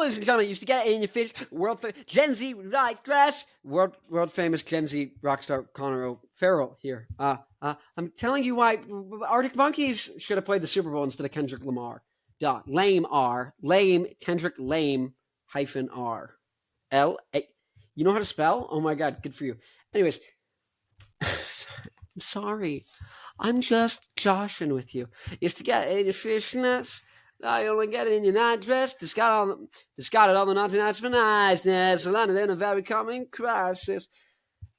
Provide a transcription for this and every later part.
ladies and gentlemen, used to get it in your fish. Gen Z right dress. World famous Gen Z rock star Connor Farrell here. I'm telling you why Arctic Monkeys should have played the Super Bowl instead of Kendrick Lamar. Duh. Lame Kendrick Lame -R. L-A. You know how to spell? Oh my god, good for you. Anyways, I'm sorry. I'm just joshing with you. Used to get it in your fishnets. I only get it in your nightdress. Discarded all the naughty nights for niceness. Landed in a very common crisis.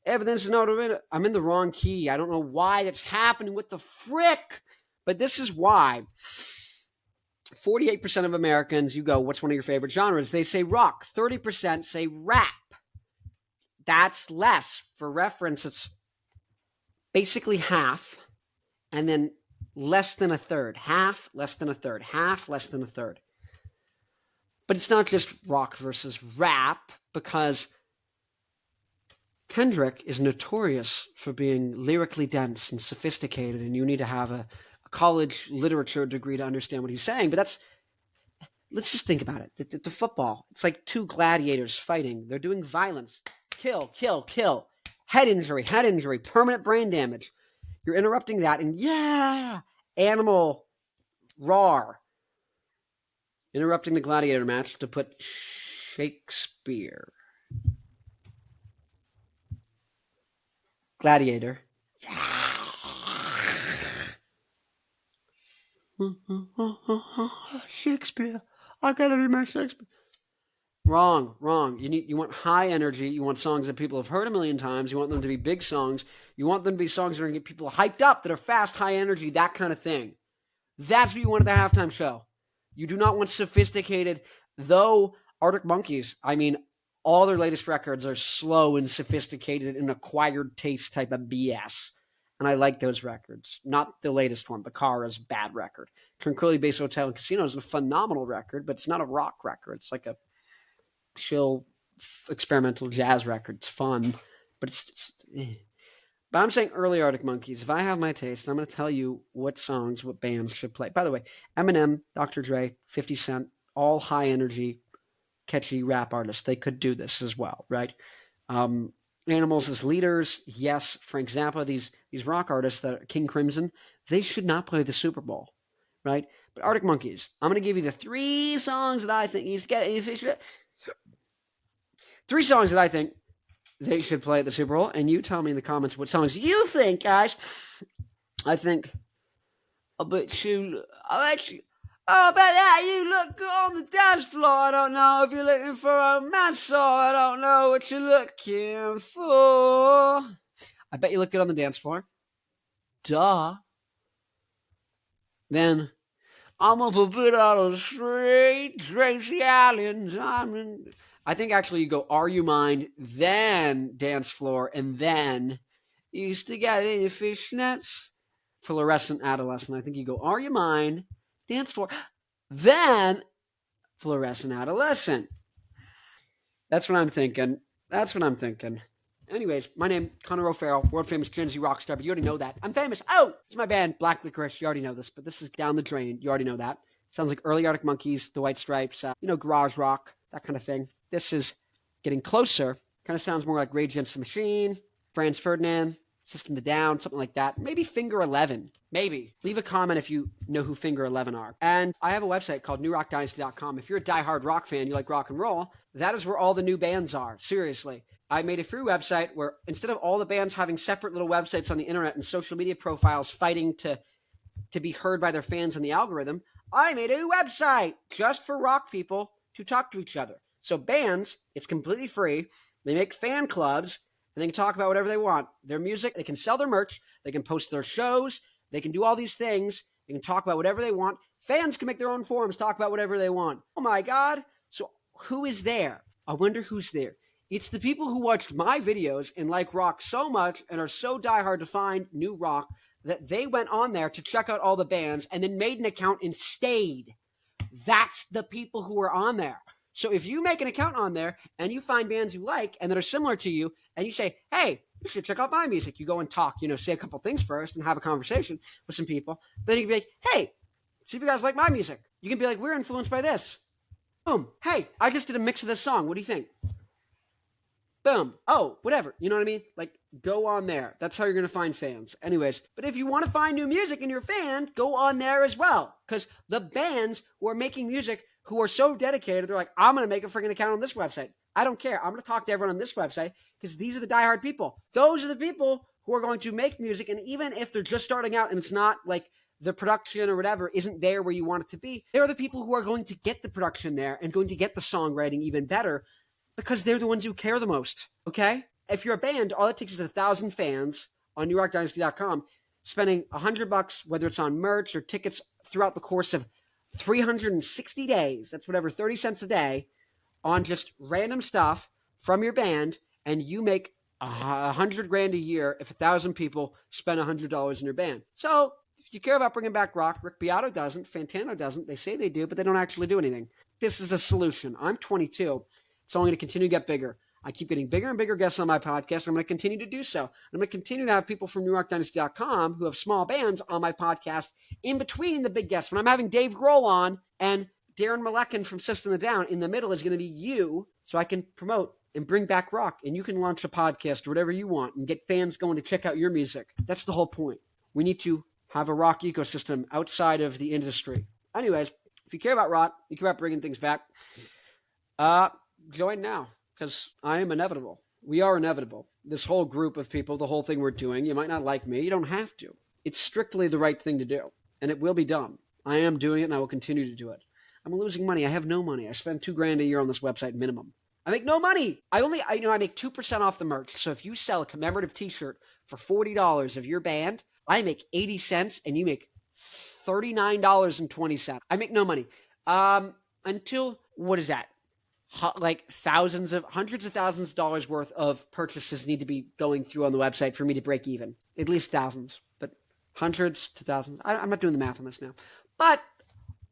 Everything's in order. I'm in the wrong key. I don't know why that's happening. What the frick? But this is why. 48% of Americans, you go, what's one of your favorite genres? They say rock. 30% say rap. That's less. For reference, it's basically half, and then less than a third. Half, less than a third. Half, less than a third. But it's not just rock versus rap, because Kendrick is notorious for being lyrically dense and sophisticated, and you need to have a college literature degree to understand what he's saying. But let's just think about it. The football, it's like two gladiators fighting. They're doing violence. Kill, kill, kill. Head injury, permanent brain damage. You're interrupting that, and animal, roar. Interrupting the gladiator match to put Shakespeare. Gladiator. Shakespeare. I gotta be my Shakespeare. Wrong. You want high energy. You want songs that people have heard a million times. You want them to be big songs. You want them to be songs that are going to get people hyped up, that are fast, high energy, that kind of thing. That's what you want at the halftime show. You do not want sophisticated, though Arctic Monkeys, I mean, all their latest records are slow and sophisticated and acquired taste type of BS. And I like those records. Not the latest one. Licorice, bad record. Tranquility Base Hotel and Casino is a phenomenal record, but it's not a rock record. It's like a chill, experimental jazz record. It's fun, but it's But I'm saying early Arctic Monkeys. If I have my taste, I'm going to tell you what songs, what bands should play. By the way, Eminem, Dr. Dre, 50 Cent, all high energy, catchy rap artists. They could do this as well, right? Animals as leaders, yes. Frank Zappa, these rock artists that are King Crimson, they should not play the Super Bowl, right? But Arctic Monkeys, I'm going to give you the three songs that I think three songs that I think they should play at the Super Bowl, and you tell me in the comments what songs you think, guys. I think I bet you look good on the dance floor. I don't know if you're looking for a man, so I don't know what you're looking for. I bet you look good on the dance floor. Duh. Then, I'm up a bit out of the street, Tracy Allen, I think actually you go, Are You Mine, then dance floor, and then you used to get it in your fishnets. Fluorescent adolescent. I think you go, Are You Mine, dance floor, then fluorescent adolescent. That's what I'm thinking. Anyways, my name, Connor O'Farrell, world famous Gen Z rock star, but you already know that. I'm famous. Oh, it's my band, Black Licorice. You already know this, but this is down the drain. You already know that. Sounds like early Arctic Monkeys, the White Stripes, garage rock, that kind of thing. This is getting closer. Kind of sounds more like Rage Against the Machine, Franz Ferdinand, System of a Down, something like that. Maybe Finger 11. Maybe. Leave a comment if you know who Finger 11 are. And I have a website called newrockdynasty.com. If you're a diehard rock fan, you like rock and roll, that is where all the new bands are. Seriously. I made a free website where instead of all the bands having separate little websites on the internet and social media profiles fighting to be heard by their fans in the algorithm, I made a website just for rock people to talk to each other. So bands, it's completely free. They make fan clubs, and they can talk about whatever they want. Their music, they can sell their merch, they can post their shows, they can do all these things, they can talk about whatever they want. Fans can make their own forums, talk about whatever they want. Oh my God. So who is there? I wonder who's there. It's the people who watched my videos and like rock so much and are so diehard to find new rock that they went on there to check out all the bands and then made an account and stayed. That's the people who are on there. So if you make an account on there and you find bands you like and that are similar to you and you say, hey, you should check out my music. You go and talk, say a couple things first and have a conversation with some people. Then you can be like, hey, see if you guys like my music. You can be like, we're influenced by this. Boom. Hey, I just did a mix of this song. What do you think? Boom. Oh, whatever. You know what I mean? Like, go on there. That's how you're going to find fans. Anyways, but if you want to find new music in your fan, go on there as well. Because the bands who are making music, who are so dedicated, they're like, I'm going to make a freaking account on this website. I don't care. I'm going to talk to everyone on this website because these are the diehard people. Those are the people who are going to make music. And even if they're just starting out and it's not like the production or whatever isn't there where you want it to be, they're the people who are going to get the production there and going to get the songwriting even better, because they're the ones who care the most, okay? If you're a band, all it takes is 1,000 fans on NewRockDynasty.com spending $100, whether it's on merch or tickets throughout the course of 360 days. That's whatever, 30 cents a day on just random stuff from your band, and you make $100,000 a year if 1,000 people spend $100 in your band. So if you care about bringing back rock, Rick Beato doesn't, Fantano doesn't. They say they do, but they don't actually do anything. This is a solution. I'm 22. It's only going to continue to get bigger. I keep getting bigger and bigger guests on my podcast. I'm going to continue to do so. I'm going to continue to have people from NewRockDynasty.com who have small bands on my podcast in between the big guests. When I'm having Dave Grohl on and Darren Malekin from System of a Down, in the middle is going to be you, so I can promote and bring back rock, and you can launch a podcast or whatever you want and get fans going to check out your music. That's the whole point. We need to have a rock ecosystem outside of the industry. Anyways, if you care about rock, you care about bringing things back, join now, because I am inevitable. We are inevitable. This whole group of people, the whole thing we're doing, you might not like me. You don't have to. It's strictly the right thing to do, and it will be done. I am doing it, and I will continue to do it. I'm losing money. I have no money. I spend $2,000 a year on this website minimum. I make no money. I make 2% off the merch. So if you sell a commemorative t-shirt for $40 of your band, I make 80 cents, and you make $39.20. I make no money. Until, what is that? Like hundreds of thousands of dollars worth of purchases need to be going through on the website for me to break even. At least thousands, but hundreds to thousands. I'm not doing the math on this now. But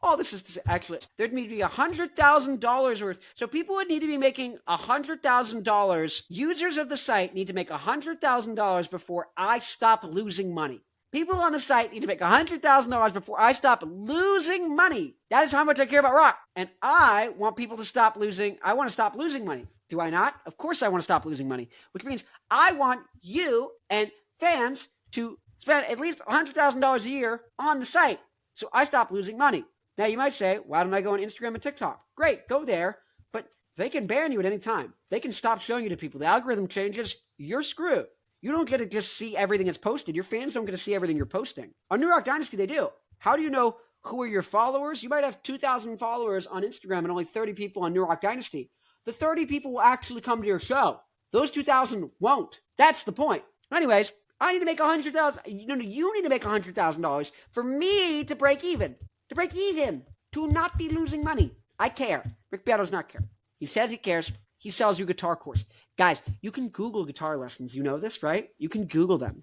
all this is to say, actually, there'd need to be $100,000 worth. So people would need to be making $100,000. Users of the site need to make $100,000 before I stop losing money. People on the site need to make $100,000 before I stop losing money. That is how much I care about rock. And I want people to stop losing. I want to stop losing money. Do I not? Of course I want to stop losing money, which means I want you and fans to spend at least $100,000 a year on the site so I stop losing money. Now you might say, why don't I go on Instagram and TikTok? Great, go there, but they can ban you at any time. They can stop showing you to people. The algorithm changes, you're screwed. You don't get to just see everything that's posted. Your fans don't get to see everything you're posting. On New Rock Dynasty, they do. How do you know who are your followers? You might have 2,000 followers on Instagram and only 30 people on New Rock Dynasty. The 30 people will actually come to your show. Those 2,000 won't. That's the point. Anyways, I need to make $100,000. You need to make $100,000 for me to break even. To break even. To not be losing money. I care. Rick Beato does not care. He says he cares. He sells you guitar course. Guys, you can Google guitar lessons. You know this, right? You can Google them.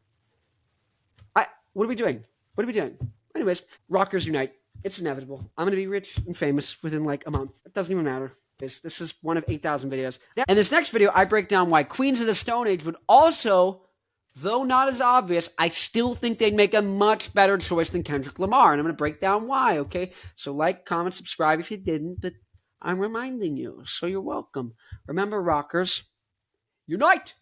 What are we doing? What are we doing? Anyways, rockers unite. It's inevitable. I'm going to be rich and famous within like a month. It doesn't even matter. This is one of 8,000 videos. In this next video, I break down why Queens of the Stone Age would also, though not as obvious, I still think they'd make a much better choice than Kendrick Lamar. And I'm going to break down why, okay? So like, comment, subscribe if you didn't, but I'm reminding you, so you're welcome. Remember, rockers, unite!